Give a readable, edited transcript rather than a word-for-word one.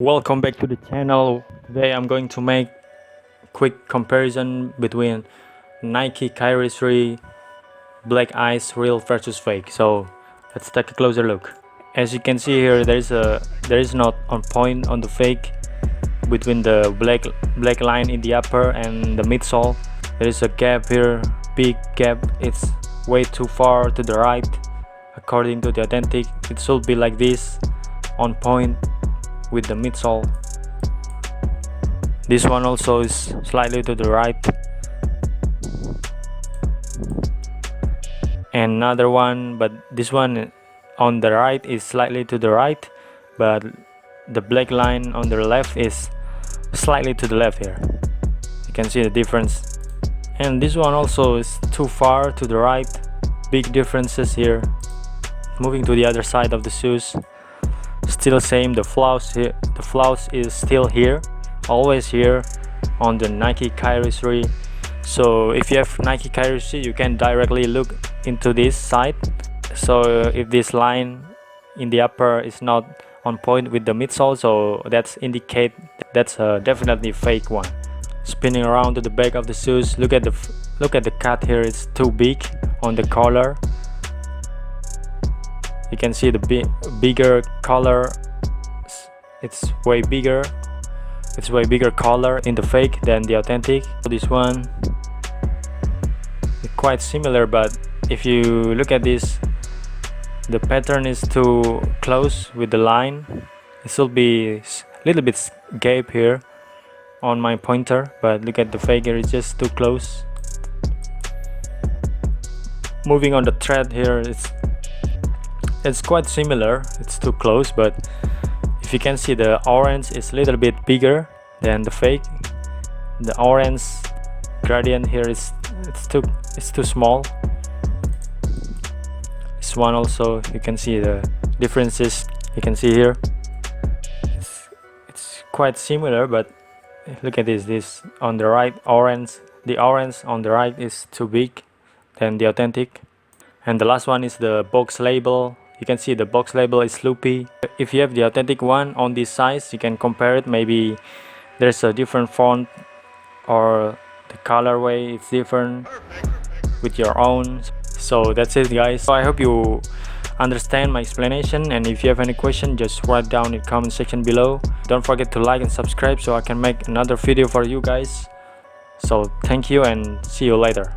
Welcome back to the channel. Today I'm going to make quick comparison between Nike Kyrie 3 Black Ice real versus fake. So let's take a closer look. As you can see here, there is not on point on the fake between the black line in the upper and the midsole. There is a gap here, big gap. It's way too far to the right. According to the authentic, it should be like this, on point with the midsole. This one also is slightly to the right, and another one, but this one on the right is slightly to the right, but the black line on the left is slightly to the left here. You can see the difference. And this one also is too far to the right. Big differences here. Moving to the other side of the shoes, still same. The flaws here, the flaws is still here, always here on the Nike Kyrie 3. So if you have Nike Kyrie 3, you can directly look into this side. So if this line in the upper is not on point with the midsole, so that's indicate that's definitely fake one. Spinning around to the back of the shoes, look at the cut here. It's too big on the collar. You can see the bigger collar. It's way bigger collar in the fake than the authentic. This one is quite similar, but if you look at this, the pattern is too close with the line. It should be a little bit gap here on my pointer, but look at the fake here, it's just too close. Moving on the thread here, it's quite similar. It's too close, but if you can see, the orange is a little bit bigger than the fake. The orange gradient here it's too small. This one also, you can see the differences. You can see here it's quite similar, but look at this on the right, the orange on the right is too big than the authentic. And the last one is the box label. You can see the box label is loopy. If you have the authentic one on this size, you can compare it. Maybe there's a different font or the colorway is different with your own. So that's it, guys. So I hope you understand my explanation, and if you have any question, just write down in the comment section below. Don't forget to like and subscribe so I can make another video for you guys. So thank you and see you later.